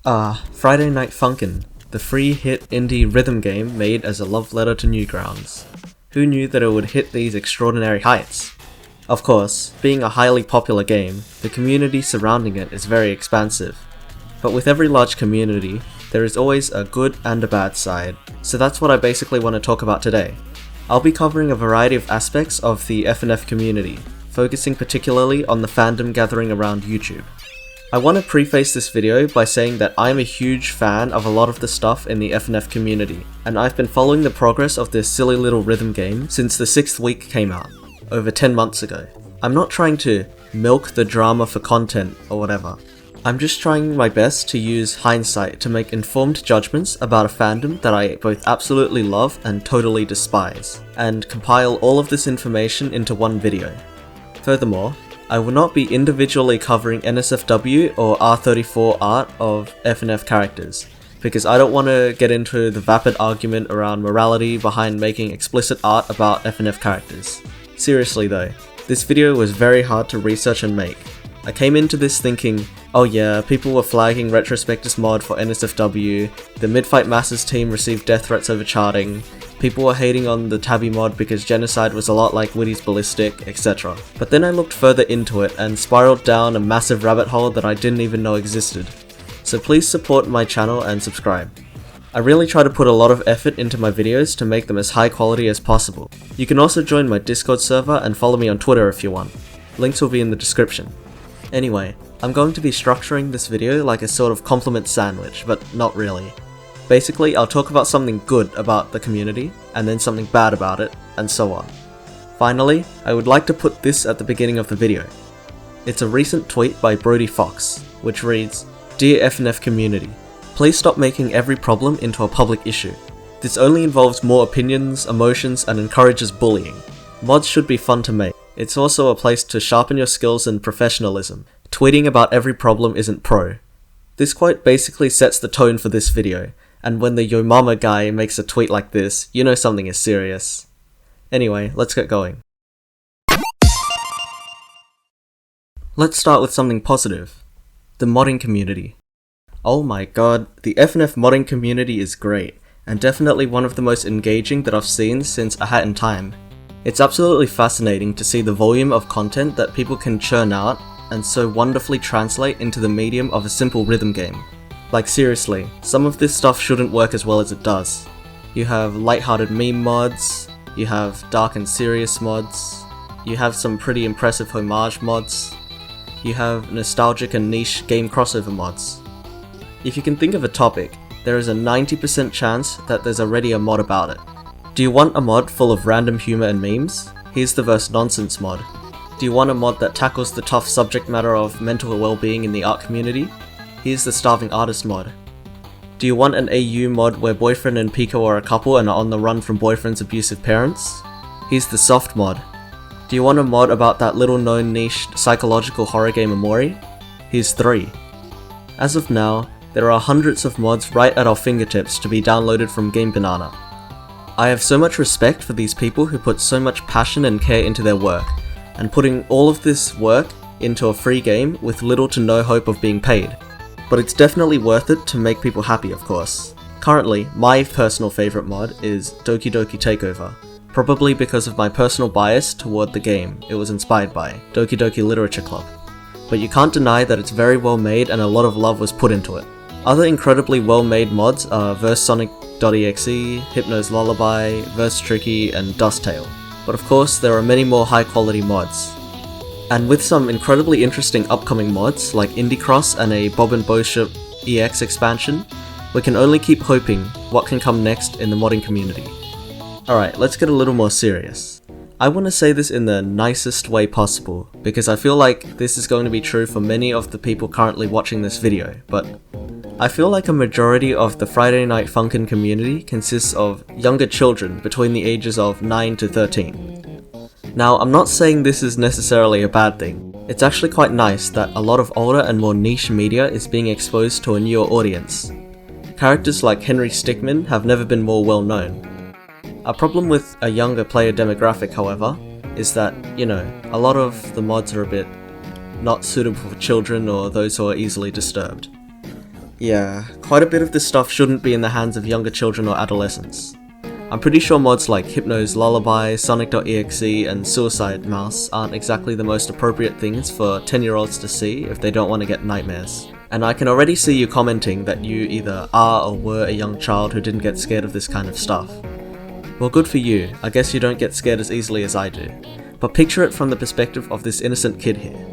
Friday Night Funkin', the free hit indie rhythm game made as a love letter to Newgrounds. Who knew that it would hit these extraordinary heights? Of course, being a highly popular game, the community surrounding it is very expansive. But with every large community, there is always a good and a bad side, so that's what I basically want to talk about today. I'll be covering a variety of aspects of the FNF community, focusing particularly on the fandom gathering around YouTube. I want to preface this video by saying that I'm a huge fan of a lot of the stuff in the FNF community, and I've been following the progress of this silly little rhythm game since the 6th week came out, over 10 months ago. I'm not trying to milk the drama for content or whatever. I'm just trying my best to use hindsight to make informed judgments about a fandom that I both absolutely love and totally despise, and compile all of this information into one video. Furthermore, I will not be individually covering NSFW or R34 art of FNF characters, because I don't want to get into the vapid argument around morality behind making explicit art about FNF characters. Seriously though, this video was very hard to research and make. I came into this thinking, oh yeah, people were flagging Retrospectus mod for NSFW, the Midfight Masses team received death threats over charting, people were hating on the Tabby mod because Genocide was a lot like Whitty's Ballistic, etc. But then I looked further into it and spiraled down a massive rabbit hole that I didn't even know existed. So please support my channel and subscribe. I really try to put a lot of effort into my videos to make them as high quality as possible. You can also join my Discord server and follow me on Twitter if you want. Links will be in the description. Anyway, I'm going to be structuring this video like a sort of compliment sandwich, but not really. Basically, I'll talk about something good about the community, and then something bad about it, and so on. Finally, I would like to put this at the beginning of the video. It's a recent tweet by Brody Fox, which reads, "Dear FNF community, please stop making every problem into a public issue. This only involves more opinions, emotions, and encourages bullying. Mods should be fun to make. It's also a place to sharpen your skills and professionalism. Tweeting about every problem isn't pro." This quote basically sets the tone for this video, and when the Yo Mama guy makes a tweet like this, you know something is serious. Anyway, let's get going. Let's start with something positive. The modding community. Oh my god, the FNF modding community is great, and definitely one of the most engaging that I've seen since A Hat in Time. It's absolutely fascinating to see the volume of content that people can churn out and so wonderfully translate into the medium of a simple rhythm game. Like seriously, some of this stuff shouldn't work as well as it does. You have lighthearted meme mods, you have dark and serious mods, you have some pretty impressive homage mods, you have nostalgic and niche game crossover mods. If you can think of a topic, there is a 90% chance that there's already a mod about it. Do you want a mod full of random humor and memes? Here's the Verse Nonsense mod. Do you want a mod that tackles the tough subject matter of mental well-being in the art community? Here's the Starving Artist mod. Do you want an AU mod where boyfriend and Pico are a couple and are on the run from boyfriend's abusive parents? Here's the Soft mod. Do you want a mod about that little known niche psychological horror game Amori? Here's 3. As of now, there are hundreds of mods right at our fingertips to be downloaded from Game Banana. I have so much respect for these people who put so much passion and care into their work, and putting all of this work into a free game with little to no hope of being paid. But it's definitely worth it to make people happy, of course. Currently, my personal favourite mod is Doki Doki Takeover, probably because of my personal bias toward the game it was inspired by, Doki Doki Literature Club. But you can't deny that it's very well made and a lot of love was put into it. Other incredibly well made mods are VerseSonic.exe, Hypno's Lullaby, Verse Tricky, and Dusttail. But of course, there are many more high quality mods. And with some incredibly interesting upcoming mods like Indie Cross and a Bob and Bishop EX expansion, we can only keep hoping what can come next in the modding community. Alright, let's get a little more serious. I want to say this in the nicest way possible, because I feel like this is going to be true for many of the people currently watching this video, but I feel like a majority of the Friday Night Funkin' community consists of younger children between the ages of 9 to 13. Now, I'm not saying this is necessarily a bad thing. It's actually quite nice that a lot of older and more niche media is being exposed to a newer audience. Characters like Henry Stickmin have never been more well known. A problem with a younger player demographic, however, is that, you know, a lot of the mods are a bit not suitable for children or those who are easily disturbed. Yeah, quite a bit of this stuff shouldn't be in the hands of younger children or adolescents. I'm pretty sure mods like Hypno's Lullaby, Sonic.exe, and Suicide Mouse aren't exactly the most appropriate things for 10-year-olds to see if they don't want to get nightmares. And I can already see you commenting that you either are or were a young child who didn't get scared of this kind of stuff. Well, good for you, I guess you don't get scared as easily as I do. But picture it from the perspective of this innocent kid here.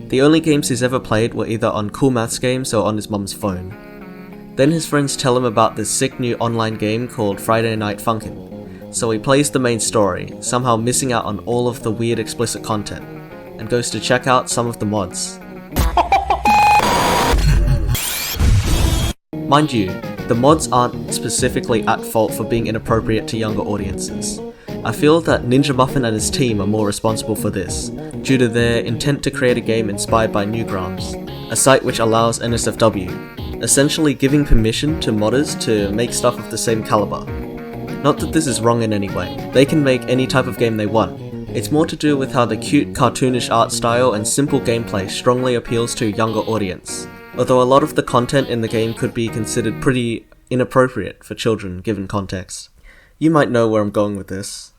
The only games he's ever played were either on cool maths games or on his mum's phone. Then his friends tell him about this sick new online game called Friday Night Funkin', so he plays the main story, somehow missing out on all of the weird explicit content, and goes to check out some of the mods. Mind you, the mods aren't specifically at fault for being inappropriate to younger audiences. I feel that Ninja Muffin and his team are more responsible for this, due to their intent to create a game inspired by Newgrounds, a site which allows NSFW, essentially giving permission to modders to make stuff of the same caliber. Not that this is wrong in any way, they can make any type of game they want. It's more to do with how the cute, cartoonish art style and simple gameplay strongly appeals to a younger audience, although a lot of the content in the game could be considered pretty inappropriate for children given context. You might know where I'm going with this.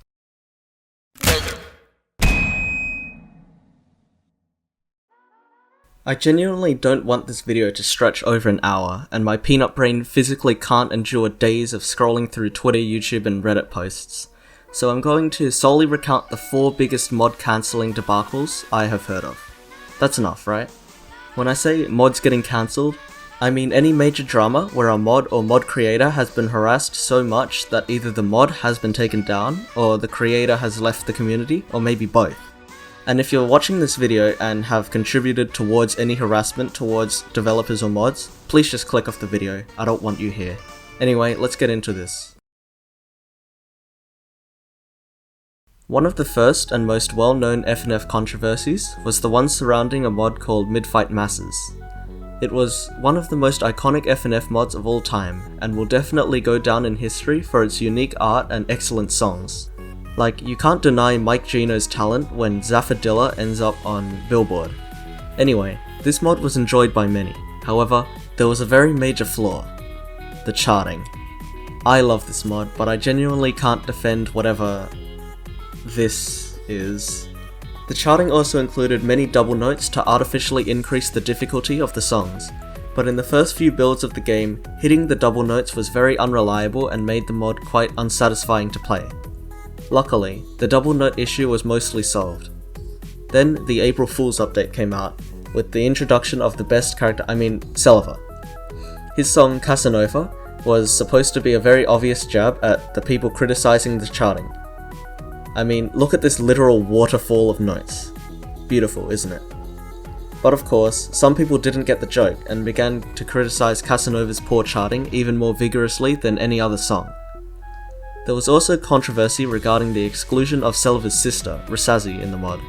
I genuinely don't want this video to stretch over an hour, and my peanut brain physically can't endure days of scrolling through Twitter, YouTube, and Reddit posts, so I'm going to solely recount the 4 biggest mod cancelling debacles I have heard of. That's enough, right? When I say mods getting cancelled, I mean any major drama where a mod or mod creator has been harassed so much that either the mod has been taken down, or the creator has left the community, or maybe both. And if you're watching this video and have contributed towards any harassment towards developers or mods, please just click off the video, I don't want you here. Anyway, let's get into this. One of the first and most well-known FNF controversies was the one surrounding a mod called Midfight Masses. It was one of the most iconic FNF mods of all time, and will definitely go down in history for its unique art and excellent songs. Like, you can't deny Mike Gino's talent when Zaphadilla ends up on Billboard. Anyway, this mod was enjoyed by many. However, there was a very major flaw. The charting. I love this mod, but I genuinely can't defend whatever this is. The charting also included many double notes to artificially increase the difficulty of the songs, but in the first few builds of the game, hitting the double notes was very unreliable and made the mod quite unsatisfying to play. Luckily, the double note issue was mostly solved. Then the April Fool's update came out, with the introduction of the best character, Selva. His song Casanova was supposed to be a very obvious jab at the people criticizing the charting. Look at this literal waterfall of notes. Beautiful, isn't it? But of course, some people didn't get the joke and began to criticize Casanova's poor charting even more vigorously than any other song. There was also controversy regarding the exclusion of Selva's sister, Rasazi, in the mod.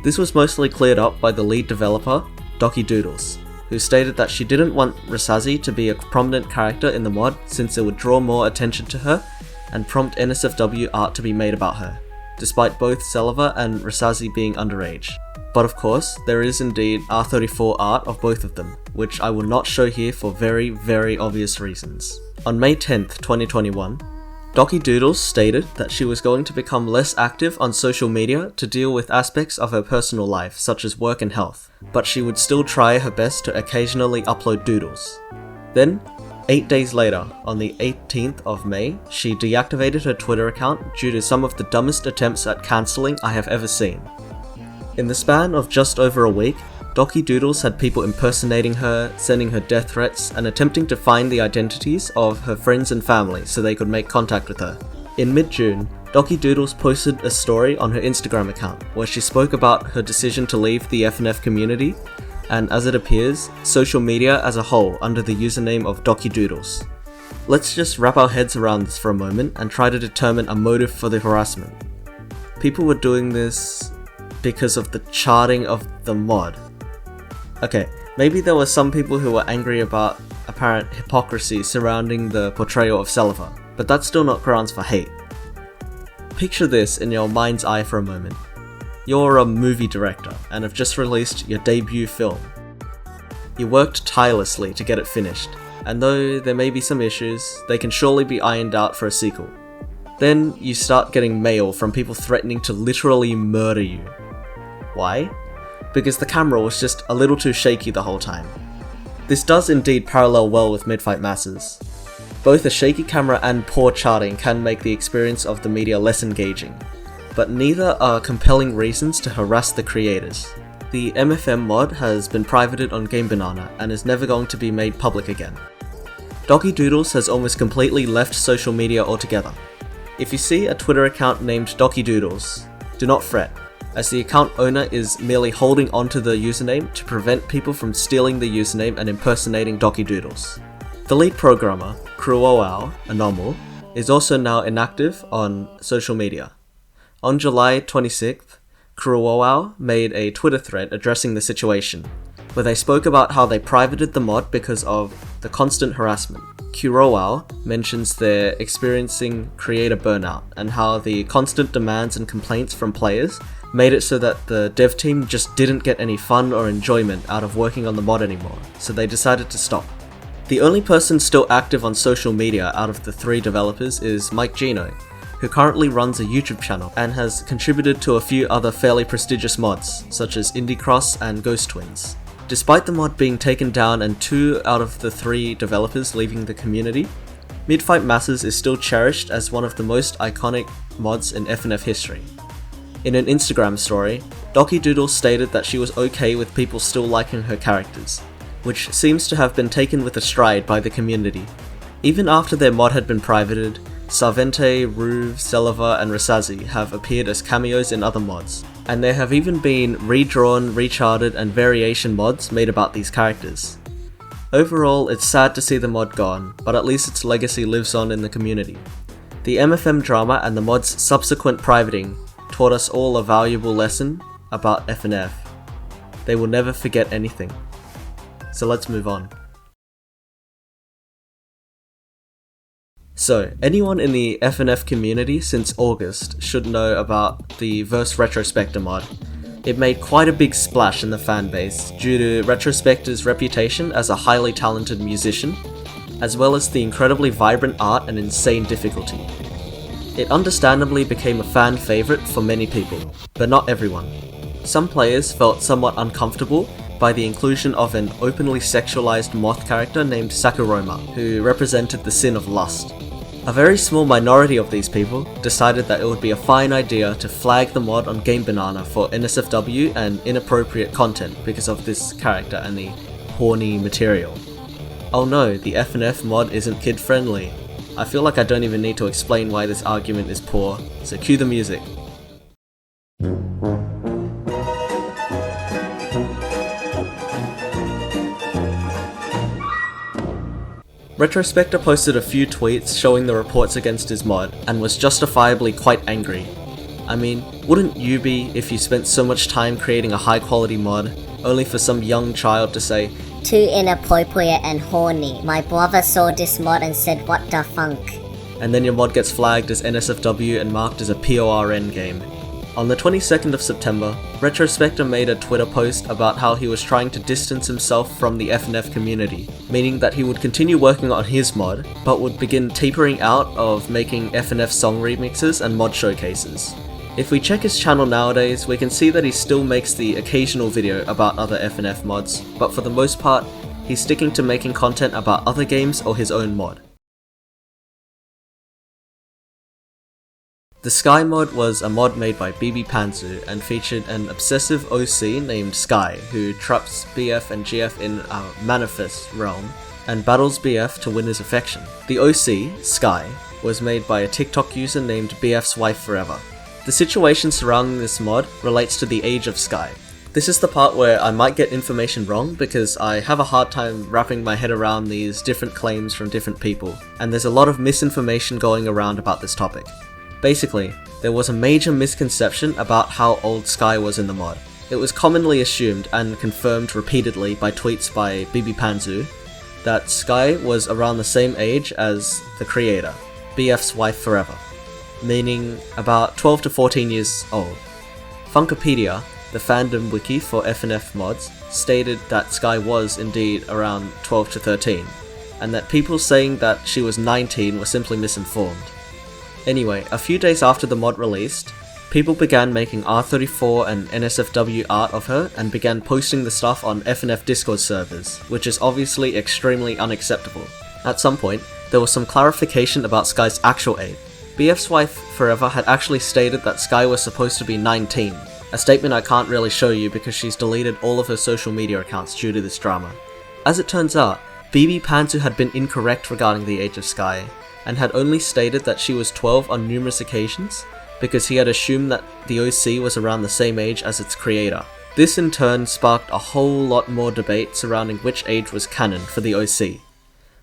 This was mostly cleared up by the lead developer, Doki Doodles, who stated that she didn't want Rasazi to be a prominent character in the mod since it would draw more attention to her and prompt NSFW art to be made about her, despite both Selva and Rasazi being underage. But of course, there is indeed R34 art of both of them, which I will not show here for very, very obvious reasons. On May 10th, 2021, Doki Doodles stated that she was going to become less active on social media to deal with aspects of her personal life, such as work and health, but she would still try her best to occasionally upload doodles. Then, 8 days later, on the 18th of May, she deactivated her Twitter account due to some of the dumbest attempts at cancelling I have ever seen. In the span of just over a week, Doki Doodles had people impersonating her, sending her death threats, and attempting to find the identities of her friends and family so they could make contact with her. In mid-June, Doki Doodles posted a story on her Instagram account where she spoke about her decision to leave the FNF community, and as it appears, social media as a whole under the username of Doki Doodles. Let's just wrap our heads around this for a moment and try to determine a motive for the harassment. People were doing this because of the charting of the mod. Okay, maybe there were some people who were angry about apparent hypocrisy surrounding the portrayal of Selva, but that's still not grounds for hate. Picture this in your mind's eye for a moment. You're a movie director and have just released your debut film. He worked tirelessly to get it finished, and though there may be some issues, they can surely be ironed out for a sequel. Then you start getting mail from people threatening to literally murder you. Why? Because the camera was just a little too shaky the whole time. This does indeed parallel well with Midfight Masses. Both a shaky camera and poor charting can make the experience of the media less engaging, but neither are compelling reasons to harass the creators. The MFM mod has been privated on Game Banana and is never going to be made public again. Doggy Doodles has almost completely left social media altogether. If you see a Twitter account named Doggy Doodles, do not fret, as the account owner is merely holding onto the username to prevent people from stealing the username and impersonating Doggy Doodles. The lead programmer, Cruoao Anomal, is also now inactive on social media. On July 26th, Cruoao made a Twitter thread addressing the situation, where they spoke about how they privated the mod because of the constant harassment. Cruoao mentions they're experiencing creator burnout and how the constant demands and complaints from players made it so that the dev team just didn't get any fun or enjoyment out of working on the mod anymore, so they decided to stop. The only person still active on social media out of the 3 developers is Mike Gino, who currently runs a YouTube channel and has contributed to a few other fairly prestigious mods, such as Indie Cross and Ghost Twins. Despite the mod being taken down and 2 out of the 3 developers leaving the community, Midfight Masses is still cherished as one of the most iconic mods in FNF history. In an Instagram story, Doggy Doodle stated that she was okay with people still liking her characters, which seems to have been taken with a stride by the community. Even after their mod had been privated, Sarvente, Ruve, Selava, and Rasazi have appeared as cameos in other mods, and there have even been redrawn, recharted, and variation mods made about these characters. Overall, it's sad to see the mod gone, but at least its legacy lives on in the community. The MFM drama and the mod's subsequent privating taught us all a valuable lesson about FNF. They will never forget anything. So let's move on. So, anyone in the FNF community since August should know about the Verse Retrospector mod. It made quite a big splash in the fanbase due to Retrospector's reputation as a highly talented musician, as well as the incredibly vibrant art and insane difficulty. It understandably became a fan favourite for many people, but not everyone. Some players felt somewhat uncomfortable by the inclusion of an openly sexualized moth character named Sakuroma, who represented the sin of lust. A very small minority of these people decided that it would be a fine idea to flag the mod on Game Banana for NSFW and inappropriate content because of this character and the horny material. Oh no, the FNF mod isn't kid friendly. I feel like I don't even need to explain why this argument is poor, so cue the music. Retrospector posted a few tweets showing the reports against his mod, and was justifiably quite angry. I mean, wouldn't you be if you spent so much time creating a high quality mod, only for some young child to say, "Too inappropriate and horny. My brother saw this mod and said what the funk," and then your mod gets flagged as NSFW and marked as a PORN game. On the 22nd of September, Retrospector made a Twitter post about how he was trying to distance himself from the FNF community, meaning that he would continue working on his mod, but would begin tapering out of making FNF song remixes and mod showcases. If we check his channel nowadays, we can see that he still makes the occasional video about other FNF mods, but for the most part, he's sticking to making content about other games or his own mod. The Sky mod was a mod made by BB Panzu and featured an obsessive OC named Sky who traps BF and GF in a manifest realm and battles BF to win his affection. The OC, Sky, was made by a TikTok user named BF's Wife Forever. The situation surrounding this mod relates to the age of Sky. This is the part where I might get information wrong because I have a hard time wrapping my head around these different claims from different people, and there's a lot of misinformation going around about this topic. Basically, there was a major misconception about how old Sky was in the mod. It was commonly assumed and confirmed repeatedly by tweets by BB Panzu that Sky was around the same age as the creator, BF's Wife Forever, meaning about 12 to 14 years old. Funkipedia the Fandom wiki for FNF mods, stated that Sky was indeed around 12 to 13, and that people saying that she was 19 were simply misinformed. Anyway, a few days after the mod released, people began making R34 and NSFW art of her and began posting the stuff on FNF Discord servers, which is obviously extremely unacceptable. At some point, there was some clarification about Sky's actual age. BF's wife Forever had actually stated that Sky was supposed to be 19, a statement I can't really show you because she's deleted all of her social media accounts due to this drama. As it turns out, BB Panzu had been incorrect regarding the age of Sky, and had only stated that she was 12 on numerous occasions, because he had assumed that the OC was around the same age as its creator. This in turn sparked a whole lot more debate surrounding which age was canon for the OC.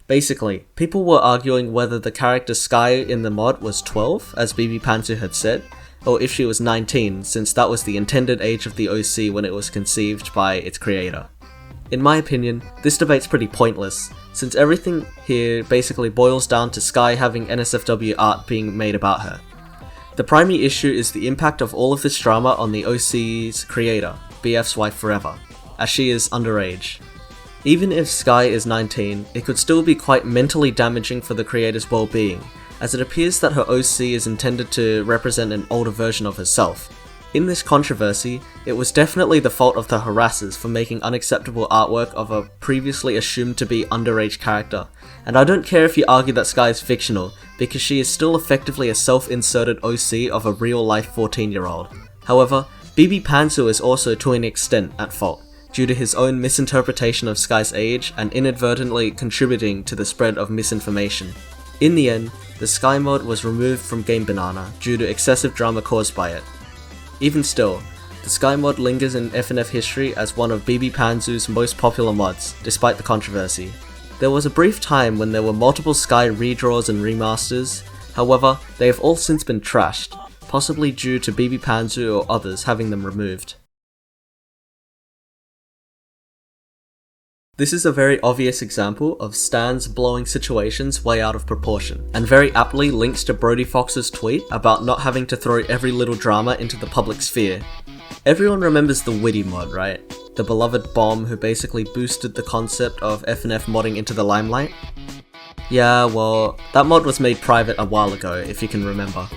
Basically, people were arguing whether the character Sky in the mod was 12, as BB Panzu had said, or if she was 19, since that was the intended age of the OC when it was conceived by its creator. In my opinion, this debate's pretty pointless, since everything here basically boils down to Sky having NSFW art being made about her. The primary issue is the impact of all of this drama on the OC's creator, BF's wife Forever, as she is underage. Even if Sky is 19, it could still be quite mentally damaging for the creator's well-being, as it appears that her OC is intended to represent an older version of herself. In this controversy, it was definitely the fault of the harassers for making unacceptable artwork of a previously assumed to be underage character, and I don't care if you argue that Sky is fictional, because she is still effectively a self-inserted OC of a real-life 14-year-old. However, BB Panzu is also to an extent at fault, due to his own misinterpretation of Sky's age and inadvertently contributing to the spread of misinformation. In the end, the Sky mod was removed from Game Banana due to excessive drama caused by it. Even still, the Sky mod lingers in FNF history as one of BB Panzu's most popular mods, despite the controversy. There was a brief time when there were multiple Sky redraws and remasters, however, they have all since been trashed, possibly due to BB Panzu or others having them removed. This is a very obvious example of stans blowing situations way out of proportion, and very aptly links to Brody Fox's tweet about not having to throw every little drama into the public sphere. Everyone remembers the Whitty mod, right? The beloved bomb who basically boosted the concept of FNF modding into the limelight? Yeah, well, that mod was made private a while ago, if you can remember.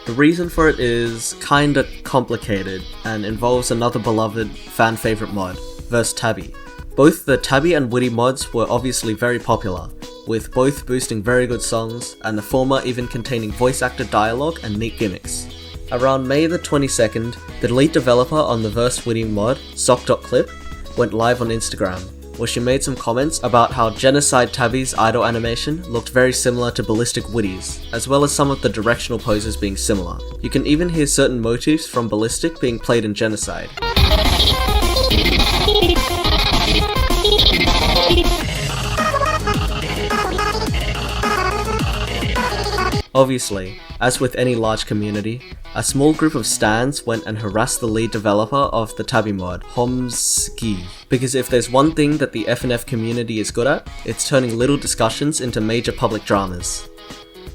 The reason for it is kinda complicated, and involves another beloved fan favorite mod, Verse Tabby. Both the Tabby and Whitty mods were obviously very popular, with both boosting very good songs, and the former even containing voice actor dialogue and neat gimmicks. Around May the 22nd, the lead developer on the Verse Whitty mod, Sock.clip, went live on Instagram, where she made some comments about how Genocide Tabby's idol animation looked very similar to Ballistic Whitty's, as well as some of the directional poses being similar. You can even hear certain motifs from Ballistic being played in Genocide. Obviously, as with any large community, a small group of stans went and harassed the lead developer of the Tabby mod, Homski, because if there's one thing that the FNF community is good at, it's turning little discussions into major public dramas.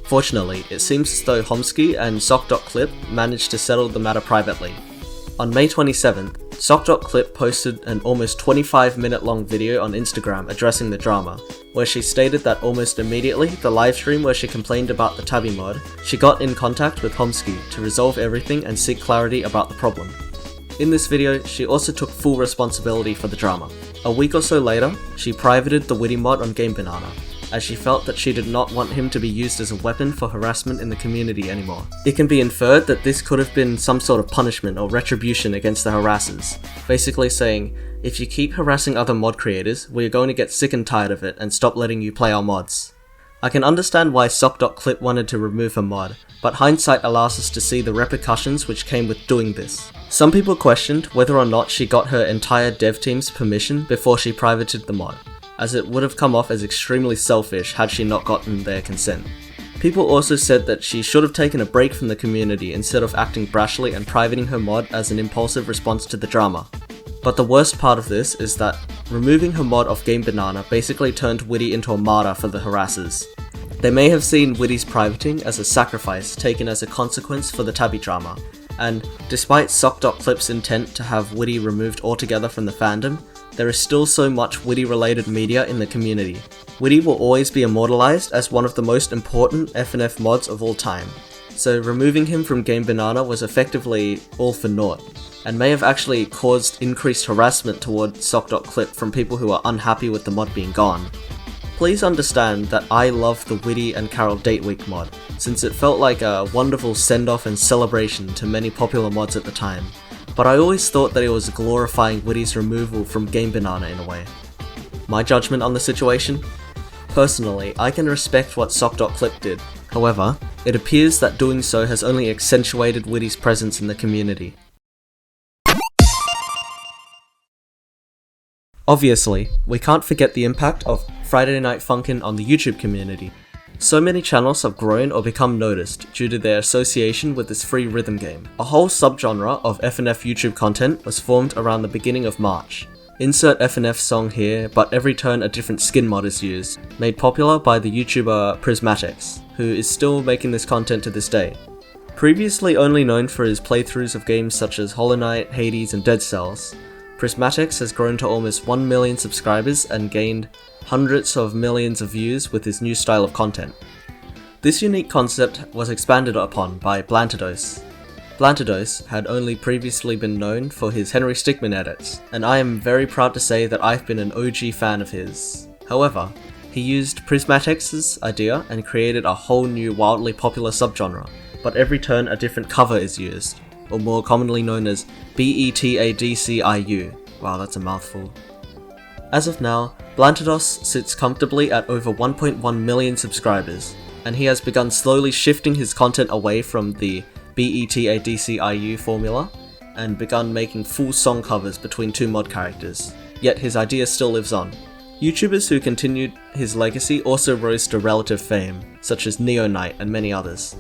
Fortunately, it seems as though Homski and Sock.clip managed to settle the matter privately. On May 27th, Sock.clip posted an almost 25-minute long video on Instagram addressing the drama, where she stated that almost immediately, the livestream where she complained about the Tabby mod, she got in contact with Homski to resolve everything and seek clarity about the problem. In this video, she also took full responsibility for the drama. A week or so later, she privated the Whitty mod on Game Banana, as she felt that she did not want him to be used as a weapon for harassment in the community anymore. It can be inferred that this could have been some sort of punishment or retribution against the harassers, basically saying, if you keep harassing other mod creators, we are going to get sick and tired of it and stop letting you play our mods. I can understand why Sock.clip wanted to remove her mod, but hindsight allows us to see the repercussions which came with doing this. Some people questioned whether or not she got her entire dev team's permission before she privated the mod, as it would have come off as extremely selfish had she not gotten their consent. People also said that she should have taken a break from the community instead of acting brashly and privating her mod as an impulsive response to the drama. But the worst part of this is that removing her mod off Game Banana basically turned Whitty into a martyr for the harassers. They may have seen Whitty's privating as a sacrifice taken as a consequence for the Tabby drama, and despite Sock.Clip's intent to have Whitty removed altogether from the fandom, there is still so much Whitty related media in the community. Whitty will always be immortalized as one of the most important FNF mods of all time, so removing him from Game Banana was effectively all for naught, and may have actually caused increased harassment toward Sock.Clip from people who are unhappy with the mod being gone. Please understand that I love the Whitty and Carol Date Week mod, since it felt like a wonderful send-off and celebration to many popular mods at the time, but I always thought that it was glorifying Whitty's removal from Game Banana in a way. My judgment on the situation? Personally, I can respect what Sock.Clip did, however, it appears that doing so has only accentuated Whitty's presence in the community. Obviously, we can't forget the impact of Friday Night Funkin' on the YouTube community. So many channels have grown or become noticed due to their association with this free rhythm game. A whole subgenre of FNF YouTube content was formed around the beginning of March. Insert FNF song here, but every turn a different skin mod is used, made popular by the YouTuber Prismatics, who is still making this content to this day. Previously only known for his playthroughs of games such as Hollow Knight, Hades, and Dead Cells, Prismatics has grown to almost 1 million subscribers and gained hundreds of millions of views with his new style of content. This unique concept was expanded upon by Blantados. Blantados had only previously been known for his Henry Stickmin edits, and I am very proud to say that I've been an OG fan of his. However, he used Prismatics' idea and created a whole new wildly popular subgenre, but every turn a different cover is used, or more commonly known as BETADCIU. Wow, that's a mouthful. As of now, Blantados sits comfortably at over 1.1 million subscribers, and he has begun slowly shifting his content away from the BETADCIU formula, and begun making full song covers between two mod characters, yet his idea still lives on. YouTubers who continued his legacy also rose to relative fame, such as Neo Knight and many others.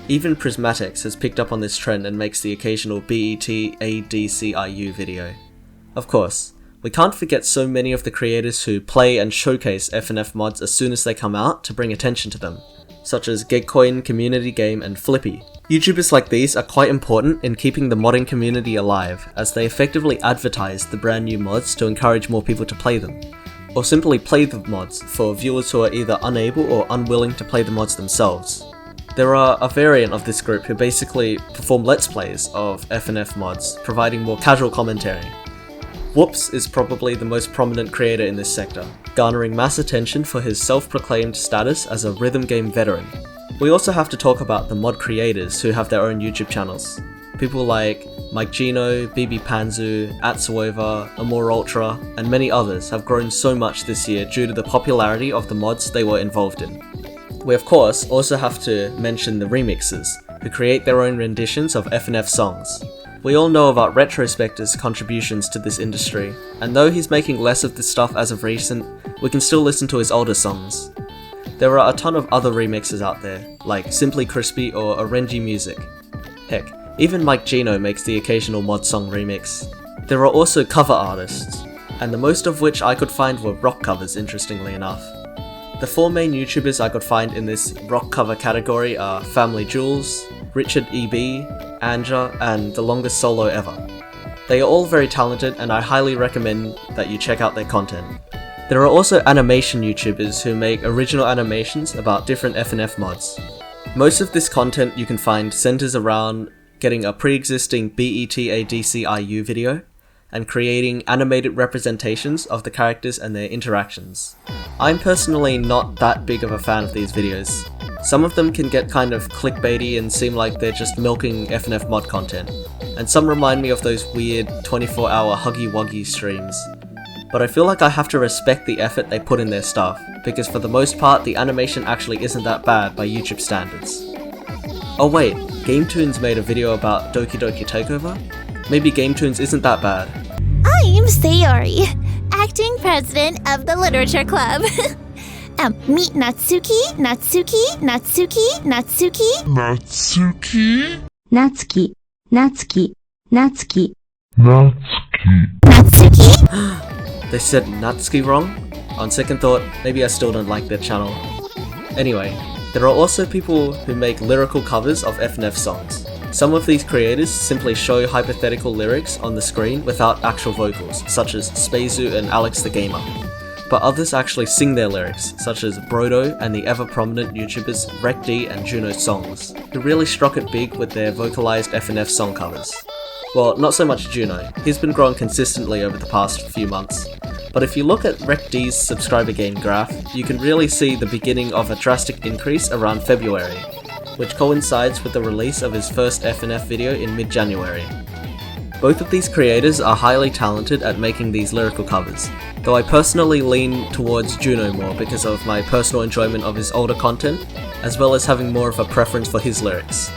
Even Prismatics has picked up on this trend and makes the occasional BETADCIU video. Of course, we can't forget so many of the creators who play and showcase FNF mods as soon as they come out to bring attention to them, such as Gagcoin, CommunityGame, and Flippy. YouTubers like these are quite important in keeping the modding community alive, as they effectively advertise the brand new mods to encourage more people to play them, or simply play the mods for viewers who are either unable or unwilling to play the mods themselves. There are a variant of this group who basically perform let's plays of FNF mods, providing more casual commentary. Whoops is probably the most prominent creator in this sector, garnering mass attention for his self-proclaimed status as a rhythm game veteran. We also have to talk about the mod creators who have their own YouTube channels. People like Mike Gino, BB Panzu, Atsuova, Amor Ultra, and many others have grown so much this year due to the popularity of the mods they were involved in. We of course also have to mention the remixers, who create their own renditions of FNF songs. We all know about Retrospector's contributions to this industry, and though he's making less of this stuff as of recent, we can still listen to his older songs. There are a ton of other remixers out there, like Simply Crispy or Orenji Music. Heck, even Mike Gino makes the occasional mod song remix. There are also cover artists, and the most of which I could find were rock covers, interestingly enough. The four main YouTubers I could find in this rock cover category are Family Jules, Richard EB, Anja, and The Longest Solo Ever. They are all very talented, and I highly recommend that you check out their content. There are also animation YouTubers who make original animations about different FNF mods. Most of this content you can find centers around getting a pre-existing BETADCIU video, and creating animated representations of the characters and their interactions. I'm personally not that big of a fan of these videos. Some of them can get kind of clickbaity and seem like they're just milking FNF mod content, and some remind me of those weird 24-hour Huggy Wuggy streams. But I feel like I have to respect the effort they put in their stuff, because for the most part the animation actually isn't that bad by YouTube standards. Oh wait, GameToons made a video about Doki Doki Takeover? Maybe GameToons isn't that bad. I'm Sayori, acting president of the Literature Club. Meet Natsuki. Natsuki. They said Natsuki wrong? On second thought, maybe I still don't like their channel. Anyway, there are also people who make lyrical covers of FNF songs. Some of these creators simply show hypothetical lyrics on the screen without actual vocals, such as Spazu and Alex the Gamer. But others actually sing their lyrics, such as Brodo and the ever-prominent YouTubers RecD and Juno Songs, who really struck it big with their vocalized FNF song covers. Well, not so much Juno, he's been growing consistently over the past few months. But if you look at RecD's subscriber gain graph, you can really see the beginning of a drastic increase around February, which coincides with the release of his first FNF video in mid-January. Both of these creators are highly talented at making these lyrical covers, though I personally lean towards Juno more because of my personal enjoyment of his older content, as well as having more of a preference for his lyrics.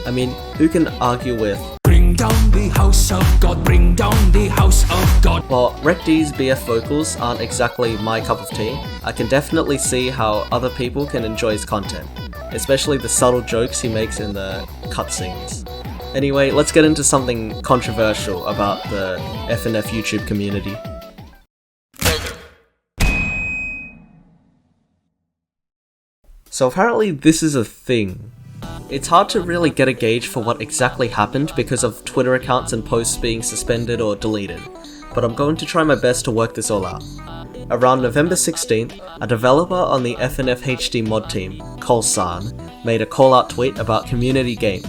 I mean, who can argue with "Bring down the house of God, bring down the house of God"? While RecD's BF vocals aren't exactly my cup of tea, I can definitely see how other people can enjoy his content, especially the subtle jokes he makes in the cutscenes. Anyway, let's get into something controversial about the FNF YouTube community. So apparently this is a thing. It's hard to really get a gauge for what exactly happened because of Twitter accounts and posts being suspended or deleted, but I'm going to try my best to work this all out. Around November 16th, a developer on the FNF HD mod team, Kolsan, made a call-out tweet about CommunityGame,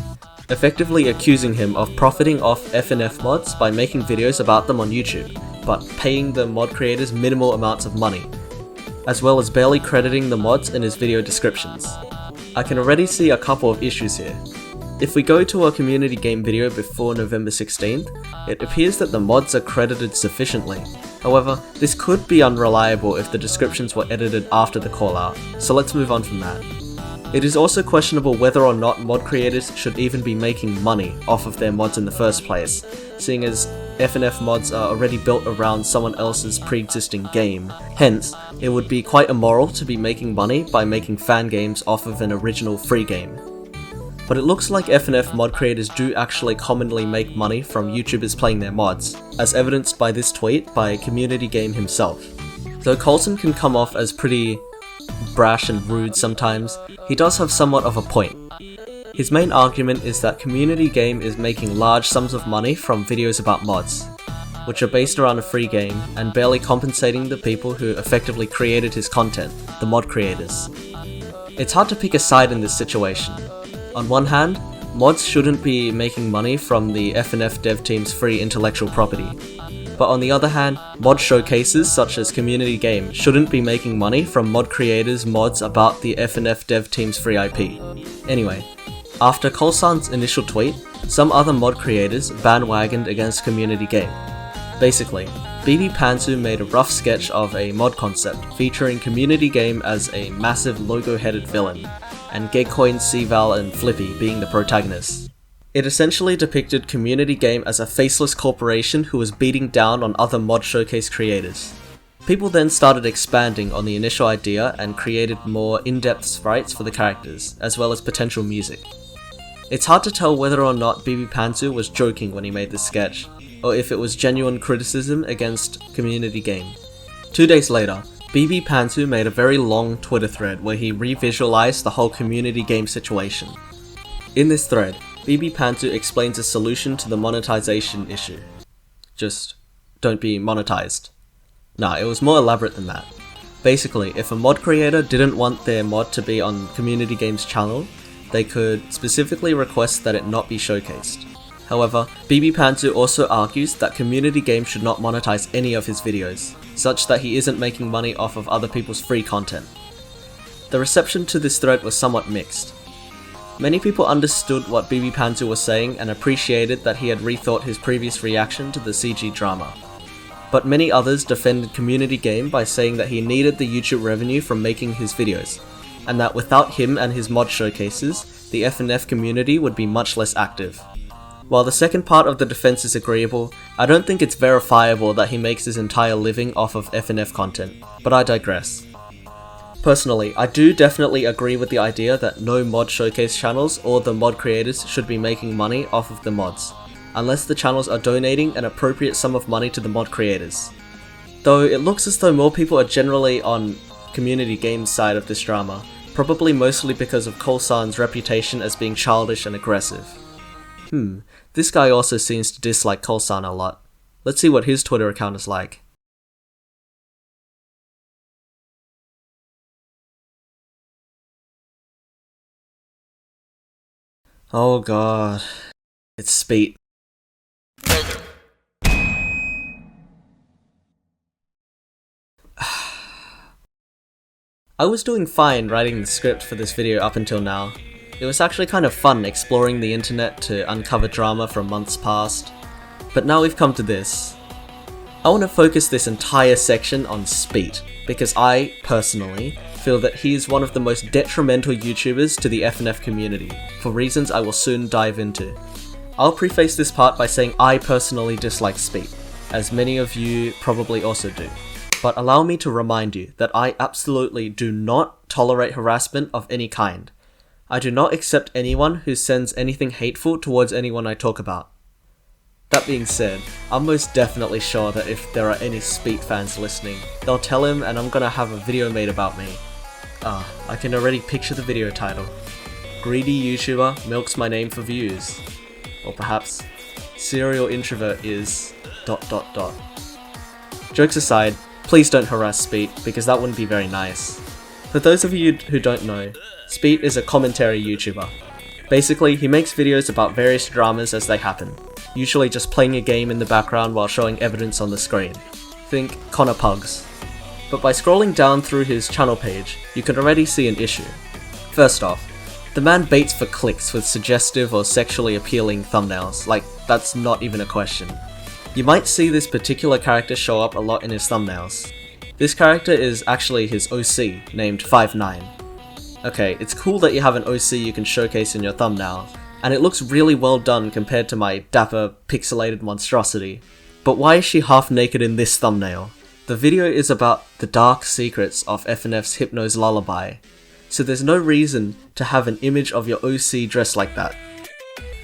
effectively accusing him of profiting off FNF mods by making videos about them on YouTube, but paying the mod creators minimal amounts of money, as well as barely crediting the mods in his video descriptions. I can already see a couple of issues here. If we go to a CommunityGame video before November 16th, it appears that the mods are credited sufficiently. However, this could be unreliable if the descriptions were edited after the callout, so let's move on from that. It is also questionable whether or not mod creators should even be making money off of their mods in the first place, seeing as FNF mods are already built around someone else's pre-existing game. Hence, it would be quite immoral to be making money by making fan games off of an original free game. But it looks like FNF mod creators do actually commonly make money from YouTubers playing their mods, as evidenced by this tweet by CommunityGame himself. Though Coulson can come off as pretty brash and rude sometimes, he does have somewhat of a point. His main argument is that CommunityGame is making large sums of money from videos about mods, which are based around a free game and barely compensating the people who effectively created his content, the mod creators. It's hard to pick a side in this situation. On one hand, mods shouldn't be making money from the FNF dev team's free intellectual property. But on the other hand, mod showcases such as CommunityGame shouldn't be making money from mod creators' mods about the FNF dev team's free IP. Anyway, after Kolsan's initial tweet, some other mod creators bandwagoned against CommunityGame. Basically, BB Panzu made a rough sketch of a mod concept featuring CommunityGame as a massive logo-headed villain, and Gekoin, Cval, and Flippy being the protagonists. It essentially depicted CommunityGame as a faceless corporation who was beating down on other mod showcase creators. People then started expanding on the initial idea and created more in-depth sprites for the characters, as well as potential music. It's hard to tell whether or not BB Panzu was joking when he made this sketch, or if it was genuine criticism against CommunityGame. 2 days later, BB Panzu made a very long Twitter thread where he revisualized the whole CommunityGame situation. In this thread, BB Panzu explains a solution to the monetization issue. Just don't be monetized. Nah, it was more elaborate than that. Basically, if a mod creator didn't want their mod to be on CommunityGame's channel, they could specifically request that it not be showcased. However, BB Panzu also argues that CommunityGame should not monetize any of his videos, such that he isn't making money off of other people's free content. The reception to this thread was somewhat mixed. Many people understood what BB Panzu was saying and appreciated that he had rethought his previous reaction to the CG drama. But many others defended CommunityGame by saying that he needed the YouTube revenue from making his videos, and that without him and his mod showcases, the FNF community would be much less active. While the second part of the defense is agreeable, I don't think it's verifiable that he makes his entire living off of FNF content, but I digress. Personally, I do definitely agree with the idea that no mod showcase channels or the mod creators should be making money off of the mods, unless the channels are donating an appropriate sum of money to the mod creators. Though it looks as though more people are generally on CommunityGame's side of this drama, probably mostly because of Kolsan's reputation as being childish and aggressive. This guy also seems to dislike Kolsan a lot. Let's see what his Twitter account is like. Oh god. It's Spete. I was doing fine writing the script for this video up until now. It was actually kind of fun exploring the internet to uncover drama from months past. But now we've come to this. I want to focus this entire section on Spete, because I, personally, feel that he is one of the most detrimental YouTubers to the FNF community, for reasons I will soon dive into. I'll preface this part by saying I personally dislike Spete, as many of you probably also do. But allow me to remind you that I absolutely do not tolerate harassment of any kind. I do not accept anyone who sends anything hateful towards anyone I talk about. That being said, I'm most definitely sure that if there are any Spete fans listening, they'll tell him and I'm gonna have a video made about me. I can already picture the video title. Greedy YouTuber milks my name for views. Or perhaps, serial introvert is... ... Jokes aside, please don't harass Spete, because that wouldn't be very nice. For those of you who don't know, Spete is a commentary YouTuber. Basically, he makes videos about various dramas as they happen, usually just playing a game in the background while showing evidence on the screen. Think Connor Pugs. But by scrolling down through his channel page, you can already see an issue. First off, the man baits for clicks with suggestive or sexually appealing thumbnails, like that's not even a question. You might see this particular character show up a lot in his thumbnails. This character is actually his OC, named 5'9". Okay, it's cool that you have an OC you can showcase in your thumbnail, and it looks really well done compared to my dapper, pixelated monstrosity. But why is she half naked in this thumbnail? The video is about the dark secrets of FNF's Hypno's Lullaby, so there's no reason to have an image of your OC dressed like that.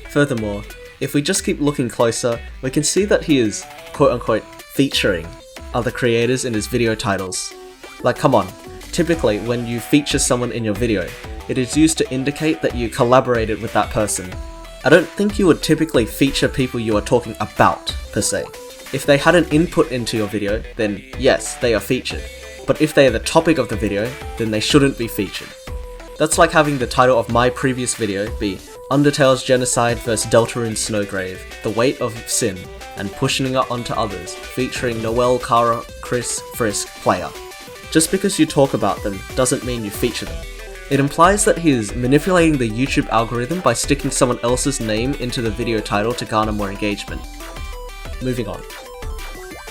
Furthermore, if we just keep looking closer, we can see that he is, quote-unquote, featuring other creators in his video titles. Like, come on, typically when you feature someone in your video, it is used to indicate that you collaborated with that person. I don't think you would typically feature people you are talking about, per se. If they had an input into your video, then yes, they are featured. But if they are the topic of the video, then they shouldn't be featured. That's like having the title of my previous video be Undertale's Genocide vs Deltarune's Snowgrave, The Weight of Sin, and Pushing It Onto Others, featuring Noel, Kara, Chris, Frisk, Player. Just because you talk about them doesn't mean you feature them. It implies that he is manipulating the YouTube algorithm by sticking someone else's name into the video title to garner more engagement. Moving on.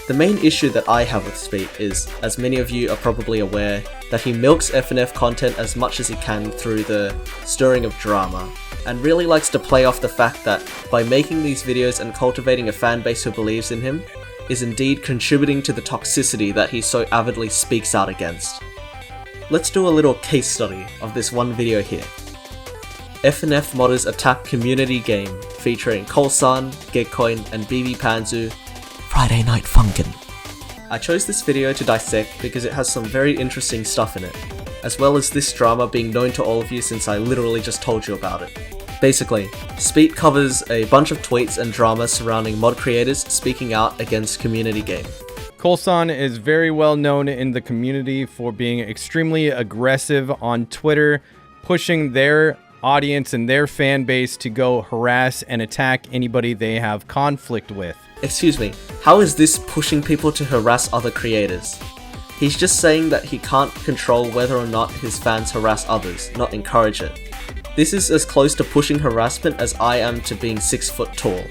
The main issue that I have with Spete is, as many of you are probably aware, that he milks FNF content as much as he can through the stirring of drama, and really likes to play off the fact that by making these videos and cultivating a fanbase who believes in him, is indeed contributing to the toxicity that he so avidly speaks out against. Let's do a little case study of this one video here. FNF modders attack CommunityGame featuring Kolsan, Gigcoin, and BB Panzu. Friday Night Funkin. I chose this video to dissect because it has some very interesting stuff in it, as well as this drama being known to all of you since I literally just told you about it. Basically, Spete covers a bunch of tweets and drama surrounding mod creators speaking out against CommunityGame. Kolsan is very well known in the community for being extremely aggressive on Twitter, pushing their audience and their fan base to go harass and attack anybody they have conflict with. Excuse me, how is this pushing people to harass other creators? He's just saying that he can't control whether or not his fans harass others, not encourage it. This is as close to pushing harassment as I am to being 6 foot tall.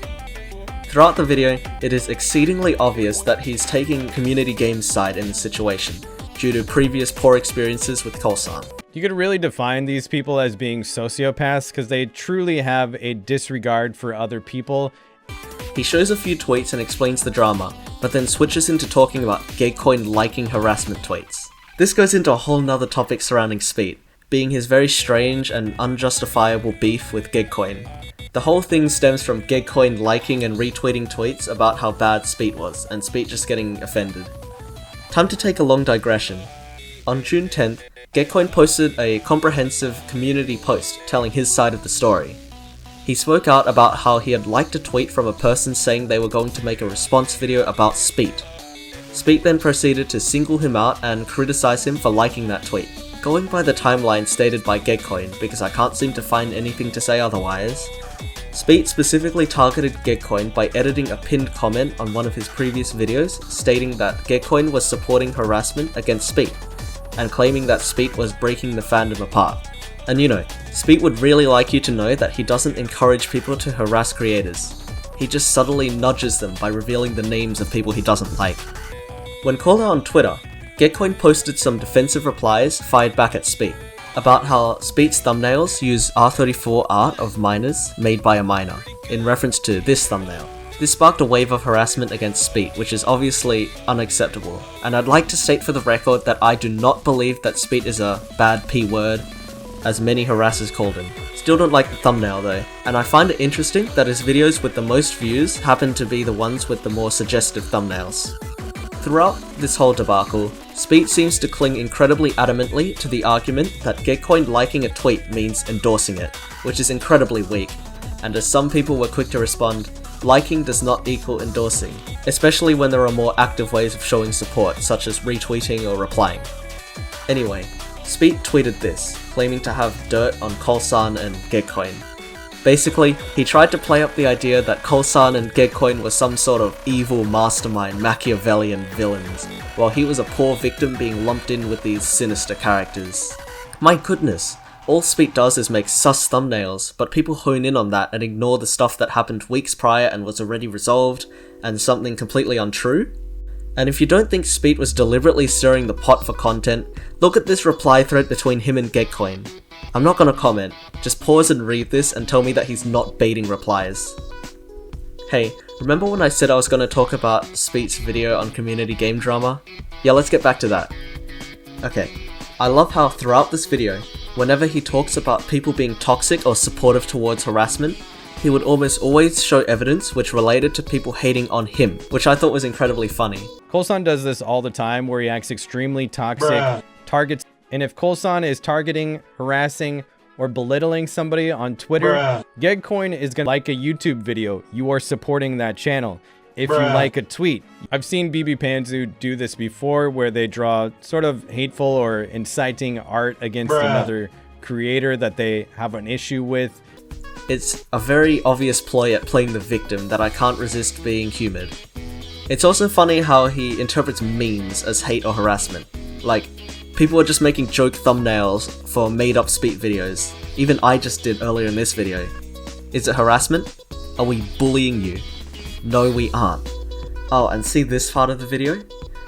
Throughout the video, it is exceedingly obvious that he's taking CommunityGame's side in the situation, due to previous poor experiences with Kolsan. You could really define these people as being sociopaths because they truly have a disregard for other people. He shows a few tweets and explains the drama, but then switches into talking about Gaycoin liking harassment tweets. This goes into a whole nother topic surrounding Spete, being his very strange and unjustifiable beef with Gigcoin. The whole thing stems from Gigcoin liking and retweeting tweets about how bad Spete was, and Spete just getting offended. Time to take a long digression. On June 10th, Gigcoin posted a comprehensive community post telling his side of the story. He spoke out about how he had liked a tweet from a person saying they were going to make a response video about Spete. Spete then proceeded to single him out and criticize him for liking that tweet. Going by the timeline stated by Getcoin, because I can't seem to find anything to say otherwise, Spete specifically targeted Getcoin by editing a pinned comment on one of his previous videos stating that Getcoin was supporting harassment against Spete, and claiming that Spete was breaking the fandom apart. And you know, Spete would really like you to know that he doesn't encourage people to harass creators. He just subtly nudges them by revealing the names of people he doesn't like. When called out on Twitter, Getcoin posted some defensive replies fired back at Spete, about how Spete's thumbnails use R34 art of minors made by a minor, in reference to this thumbnail. This sparked a wave of harassment against Spete, which is obviously unacceptable, and I'd like to state for the record that I do not believe that Spete is a bad P word, as many harassers called him. Still don't like the thumbnail though, and I find it interesting that his videos with the most views happen to be the ones with the more suggestive thumbnails. Throughout this whole debacle, Spete seems to cling incredibly adamantly to the argument that Getcoin liking a tweet means endorsing it, which is incredibly weak, and as some people were quick to respond, liking does not equal endorsing, especially when there are more active ways of showing support, such as retweeting or replying. Anyway, Spete tweeted this, claiming to have dirt on Colsan and Getcoin. Basically, he tried to play up the idea that Colsan and Getcoin were some sort of evil mastermind Machiavellian villains, while he was a poor victim being lumped in with these sinister characters. My goodness, all Spete does is make sus thumbnails, but people hone in on that and ignore the stuff that happened weeks prior and was already resolved, and something completely untrue? And if you don't think Spete was deliberately stirring the pot for content, look at this reply thread between him and Getcoin. I'm not gonna comment, just pause and read this and tell me that he's not baiting replies. Hey, remember when I said I was gonna talk about Spete's video on community game drama? Yeah, let's get back to that. Okay, I love how throughout this video, whenever he talks about people being toxic or supportive towards harassment, he would almost always show evidence which related to people hating on him, which I thought was incredibly funny. Colsan does this all the time where he acts extremely toxic, targets, and if Colsan is targeting, harassing, or belittling somebody on Twitter, Getcoin is gonna like a YouTube video. You are supporting that channel. If you like a tweet. I've seen BB Panzu do this before where they draw sort of hateful or inciting art against another creator that they have an issue with. It's a very obvious ploy at playing the victim that I can't resist being humoured. It's also funny how he interprets memes as hate or harassment. Like, people are just making joke thumbnails for made-up Spete videos. Even I just did earlier in this video. Is it harassment? Are we bullying you? No, we aren't. Oh, and see this part of the video?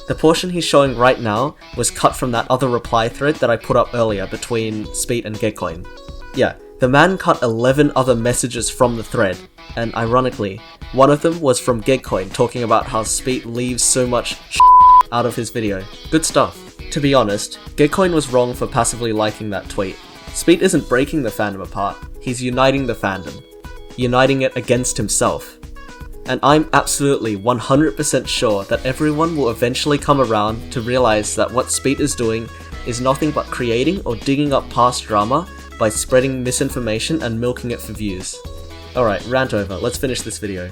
The portion he's showing right now was cut from that other reply thread that I put up earlier between Spete and Getcoin. Yeah, the man cut 11 other messages from the thread, and ironically, one of them was from Getcoin talking about how Spete leaves so much out of his video. Good stuff. To be honest, Getcoin was wrong for passively liking that tweet. Spete isn't breaking the fandom apart, he's uniting the fandom. Uniting it against himself. And I'm absolutely 100% sure that everyone will eventually come around to realize that what Spete is doing is nothing but creating or digging up past drama by spreading misinformation and milking it for views. Alright, rant over, let's finish this video.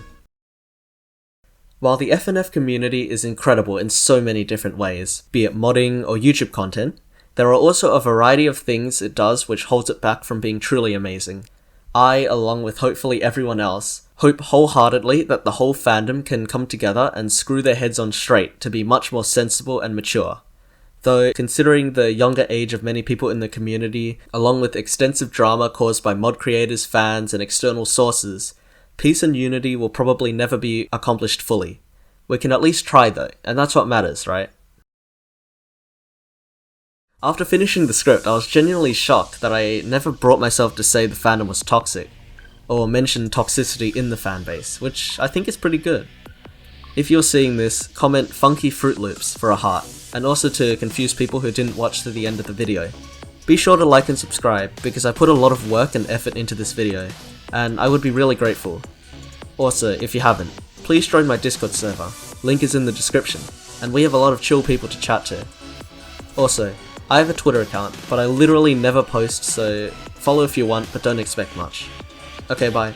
While the FNF community is incredible in so many different ways, be it modding or YouTube content, there are also a variety of things it does which holds it back from being truly amazing. I, along with hopefully everyone else, hope wholeheartedly that the whole fandom can come together and screw their heads on straight to be much more sensible and mature. Though, considering the younger age of many people in the community, along with extensive drama caused by mod creators, fans, and external sources, peace and unity will probably never be accomplished fully. We can at least try though, and that's what matters, right? After finishing the script, I was genuinely shocked that I never brought myself to say the fandom was toxic, or mention toxicity in the fanbase, which I think is pretty good. If you're seeing this, comment Funky Fruit Loops for a heart, and also to confuse people who didn't watch to the end of the video. Be sure to like and subscribe, because I put a lot of work and effort into this video, and I would be really grateful. Also, if you haven't, please join my Discord server, link is in the description, and we have a lot of chill people to chat to. Also, I have a Twitter account, but I literally never post, so follow if you want, but don't expect much. Okay, bye.